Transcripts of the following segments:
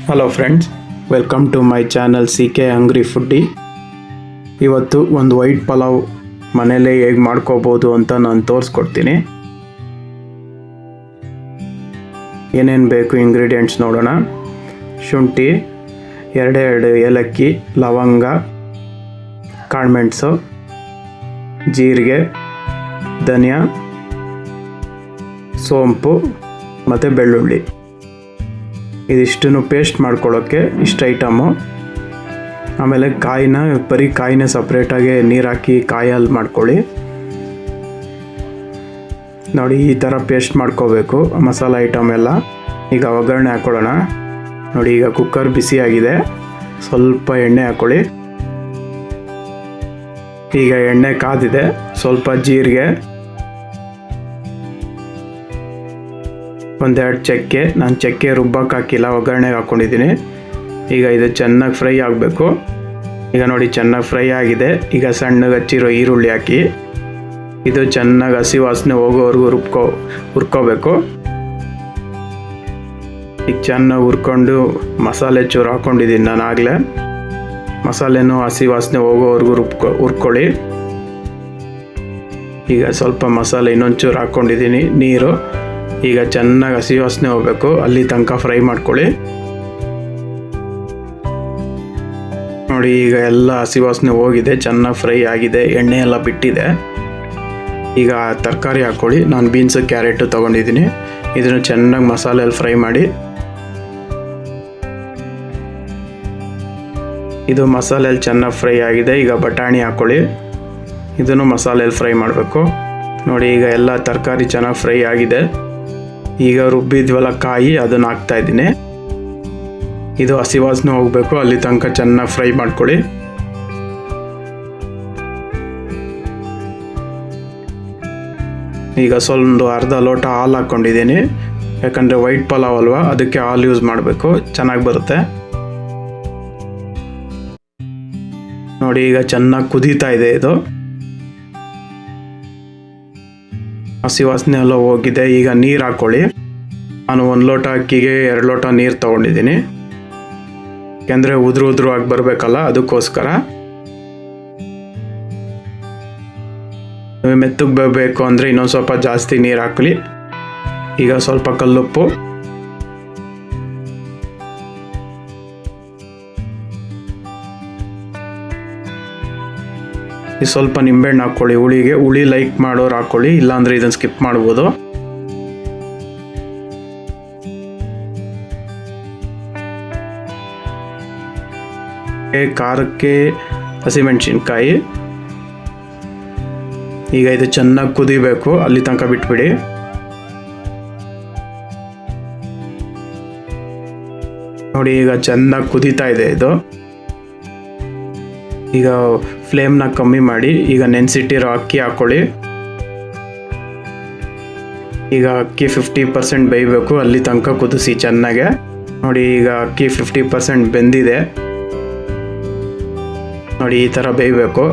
Hello friends, welcome to my channel CK hungry foodie. ಇವತ್ತು ಒಂದು white pulao ಮನೇಲೇ ಹೇಗೆ ಮಾಡ್ಕೋಬೋದು ಅಂತ ನಾನು ತೋರಿಸ್ಕೊಡ್ತೀನಿ. ಏನೇನು ಬೇಕು ಇಂಗ್ರೀಡಿಯೆಂಟ್ಸ್ ನೋಡೋಣ. ಶುಂಠಿ, ಎರಡೆರಡು ಏಲಕ್ಕಿ, ಲವಂಗ, ಕಾಳುಮೆಣಸು, ಜೀರಿಗೆ, ಧನಿಯಾ, ಸೋಂಪು ಮತ್ತು ಬೆಳ್ಳುಳ್ಳಿ. ಇದಿಷ್ಟನ್ನು ಪೇಸ್ಟ್ ಮಾಡ್ಕೊಳ್ಳೋಕ್ಕೆ ಇಷ್ಟು ಐಟಮು. ಆಮೇಲೆ ಕಾಯಿನ ಸಪ್ರೇಟಾಗಿ ನೀರು ಹಾಕಿ ಕಾಯಲ್ಲಿ ಮಾಡ್ಕೊಳ್ಳಿ. ನೋಡಿ, ಈ ಥರ ಪೇಸ್ಟ್ ಮಾಡ್ಕೋಬೇಕು ಮಸಾಲೆ ಐಟಮ್ ಎಲ್ಲ. ಈಗ ಒಗ್ಗರಣೆ ಹಾಕ್ಕೊಳ್ಳೋಣ. ನೋಡಿ, ಈಗ ಕುಕ್ಕರ್ ಬಿಸಿಯಾಗಿದೆ. ಸ್ವಲ್ಪ ಎಣ್ಣೆ ಹಾಕ್ಕೊಳ್ಳಿ. ಈಗ ಎಣ್ಣೆ ಕಾದಿದೆ. ಸ್ವಲ್ಪ ಜೀರಿಗೆ, ಒಂದೆರಡು ಚಕ್ಕೆ. ನಾನು ಚಕ್ಕೆ ರುಬ್ಬಕ್ಕೆ ಹಾಕಿಲ್ಲ, ಒಗ್ಗರಣೆಗೆ ಹಾಕ್ಕೊಂಡಿದ್ದೀನಿ. ಈಗ ಇದು ಚೆನ್ನಾಗಿ ಫ್ರೈ ಆಗಬೇಕು. ಈಗ ನೋಡಿ, ಚೆನ್ನಾಗಿ ಫ್ರೈ ಆಗಿದೆ. ಈಗ ಸಣ್ಣಗೆ ಹಚ್ಚಿರೋ ಈರುಳ್ಳಿ ಹಾಕಿ ಇದು ಚೆನ್ನಾಗಿ ಹಸಿ ವಾಸನೆ ಹೋಗೋವರೆಗೂ ಹುರ್ಕೋಬೇಕು. ಈಗ ಚೆನ್ನಾಗಿ ಹುರ್ಕೊಂಡು ಮಸಾಲೆ ಚೂರು ಹಾಕ್ಕೊಂಡಿದ್ದೀನಿ ನಾನು ಆಗಲೇ. ಮಸಾಲೆನೂ ಹಸಿ ವಾಸನೆ ಹೋಗೋವರೆಗೂ ಹುರ್ಕೊಳ್ಳಿ. ಈಗ ಸ್ವಲ್ಪ ಮಸಾಲೆ ಇನ್ನೊಂಚೂರು ಹಾಕ್ಕೊಂಡಿದ್ದೀನಿ, ನೀರು. ಈಗ ಚೆನ್ನಾಗಿ ಹಸಿ ವಾಸನೆ ಹೋಗಬೇಕು, ಅಲ್ಲಿ ತನಕ ಫ್ರೈ ಮಾಡ್ಕೊಳ್ಳಿ. ನೋಡಿ, ಈಗ ಎಲ್ಲ ಹಸಿ ವಾಸನೆ ಹೋಗಿದೆ, ಚೆನ್ನಾಗಿ ಫ್ರೈ ಆಗಿದೆ, ಎಣ್ಣೆ ಎಲ್ಲ ಬಿಟ್ಟಿದೆ. ಈಗ ತರಕಾರಿ ಹಾಕ್ಕೊಳ್ಳಿ. ನಾನು ಬೀನ್ಸು, ಕ್ಯಾರೆಟು ತೊಗೊಂಡಿದ್ದೀನಿ. ಇದನ್ನು ಚೆನ್ನಾಗಿ ಮಸಾಲೆಯಲ್ಲಿ ಫ್ರೈ ಮಾಡಿ. ಇದು ಮಸಾಲೆಯಲ್ಲಿ ಚೆನ್ನಾಗಿ ಫ್ರೈ ಆಗಿದೆ. ಈಗ ಬಟಾಣಿ ಹಾಕ್ಕೊಳ್ಳಿ. ಇದನ್ನು ಮಸಾಲೆಯಲ್ಲಿ ಫ್ರೈ ಮಾಡಬೇಕು. ನೋಡಿ, ಈಗ ಎಲ್ಲ ತರಕಾರಿ ಚೆನ್ನಾಗಿ ಫ್ರೈ ಆಗಿದೆ. ಈಗ ರುಬ್ಬಿದ್ವಲ್ಲ ಕಾಯಿ, ಅದನ್ನು ಹಾಕ್ತಾ ಇದ್ದೀನಿ. ಇದು ಹಸಿ ವಾಸನೆ ಹೋಗಬೇಕು, ಅಲ್ಲಿ ತನಕ ಚೆನ್ನಾಗಿ ಫ್ರೈ ಮಾಡ್ಕೊಳ್ಳಿ. ಈಗ ಒಂದು ಅರ್ಧ ಲೋಟ ಹಾಲು ಹಾಕ್ಕೊಂಡಿದ್ದೀನಿ. ಯಾಕಂದರೆ ವೈಟ್ ಪಲಾವ್ ಅಲ್ವಾ, ಅದಕ್ಕೆ ಹಾಲು ಯೂಸ್ ಮಾಡಬೇಕು, ಚೆನ್ನಾಗಿ ಬರುತ್ತೆ. ನೋಡಿ, ಈಗ ಚೆನ್ನಾಗಿ ಕುದೀತಾ ಇದೆ. ಇದು ಹಸಿ ವಾಸನೆ ಎಲ್ಲ ಹೋಗಿದೆ. ಈಗ ನೀರು ಹಾಕ್ಕೊಳ್ಳಿ. ನಾನು 1 ಲೋಟ ಅಕ್ಕಿಗೆ 2 ಲೋಟ ನೀರು ತೊಗೊಂಡಿದ್ದೀನಿ. ಯಾಕೆಂದರೆ ಉದುರು ಆಗಿ ಬರಬೇಕಲ್ಲ, ಅದಕ್ಕೋಸ್ಕರ. ಮೆತ್ತಗೆ ಬರಬೇಕು ಅಂದರೆ ಇನ್ನೊಂದು ಸ್ವಲ್ಪ ಜಾಸ್ತಿ ನೀರು ಹಾಕಲಿ. ಈಗ ಸ್ವಲ್ಪ ಕಲ್ಲುಪ್ಪು, ಸ್ವಲ್ಪ ನಿಂಬೆಹಣ್ಣು ಹಾಕ್ಕೊಳ್ಳಿ. ಹುಳಿ ಲೈಕ್ ಮಾಡೋರು ಹಾಕ್ಕೊಳ್ಳಿ, ಇಲ್ಲಾಂದರೆ ಇದನ್ನು ಸ್ಕಿಪ್ ಮಾಡ್ಬೋದು. ಖಾರಕ್ಕೆ ಹಸಿಮೆಣಸಿನ್ಕಾಯಿ. ಈಗ ಇದು ಚೆನ್ನಾಗಿ ಕುದಿಬೇಕು, ಅಲ್ಲಿ ತನಕ ಬಿಟ್ಬಿಡಿ. ನೋಡಿ, ಈಗ ಚೆನ್ನಾಗಿ ಕುದೀತಾ ಇದೆ ಇದು. ಈಗ ಫ್ಲೇಮ್ನ ಕಮ್ಮಿ ಮಾಡಿ. ಈಗ ನೆನೆಸಿಟ್ಟಿರೋ ಅಕ್ಕಿ ಹಾಕ್ಕೊಳ್ಳಿ. ಈಗ ಅಕ್ಕಿ 50% ಬೇಯಬೇಕು, ಅಲ್ಲಿ ತನಕ ಕುದಿಸಿ ಚೆನ್ನಾಗೆ. ನೋಡಿ, ಈಗ ಅಕ್ಕಿ 50% ಬೆಂದಿದೆ. ನೋಡಿ, ಈ ಥರ ಬೇಯಬೇಕು.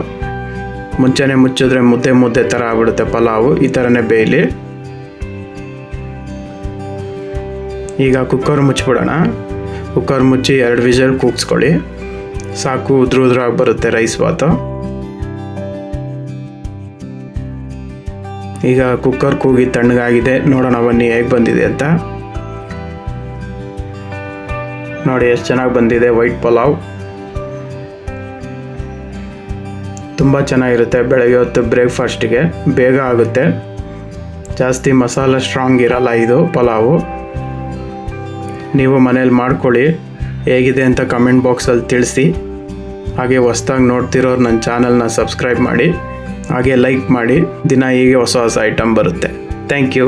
ಮುಂಚೆನೇ ಮುಚ್ಚಿದ್ರೆ ಮುದ್ದೆ ಥರ ಆಗ್ಬಿಡುತ್ತೆ ಪಲಾವು. ಈ ಥರನೇ ಬೇಯಲಿ. ಈಗ ಕುಕ್ಕರ್ ಮುಚ್ಚಿಬಿಡೋಣ. ಕುಕ್ಕರ್ ಮುಚ್ಚಿ 2 ವಿಷಲ್ ಕೂಗಿಸ್ಕೊಳ್ಳಿ. ಸಾಕು, ಉದ್ರಾಗಿ ಬರುತ್ತೆ ರೈಸ್ ಬಾತು. ಈಗ ಕುಕ್ಕರ್ ಕೂಗಿ ತಣ್ಣಗಾಗಿದೆ. ನೋಡೋಣ ಬನ್ನಿ ಹೇಗೆ ಬಂದಿದೆ ಅಂತ. ನೋಡಿ, ಎಷ್ಟು ಚೆನ್ನಾಗಿ ಬಂದಿದೆ ವೈಟ್ ಪಲಾವ್. ತುಂಬ ಚೆನ್ನಾಗಿರುತ್ತೆ. ಬೆಳಗ್ಗೆ ಹೊತ್ತು ಬ್ರೇಕ್ಫಾಸ್ಟಿಗೆ ಬೇಗ ಆಗುತ್ತೆ. ಜಾಸ್ತಿ ಮಸಾಲೆ ಸ್ಟ್ರಾಂಗ್ ಇರಲ್ಲ ಇದು ಪಲಾವು. ನೀವು ಮನೇಲಿ ಮಾಡ್ಕೊಳ್ಳಿ. ಹೇಗಿದೆ ಅಂತ ಕಮೆಂಟ್ ಬಾಕ್ಸಲ್ಲಿ ತಿಳಿಸಿ. ಹಾಗೆ ಹೊಸ್ದಾಗಿ ನೋಡ್ತಿರೋರು ನನ್ನ ಚಾನಲ್ನ ಸಬ್ಸ್ಕ್ರೈಬ್ ಮಾಡಿ, ಹಾಗೆ ಲೈಕ್ ಮಾಡಿ. ದಿನ ಹೀಗೆ ಹೊಸ ಐಟಮ್ ಬರುತ್ತೆ. Thank you.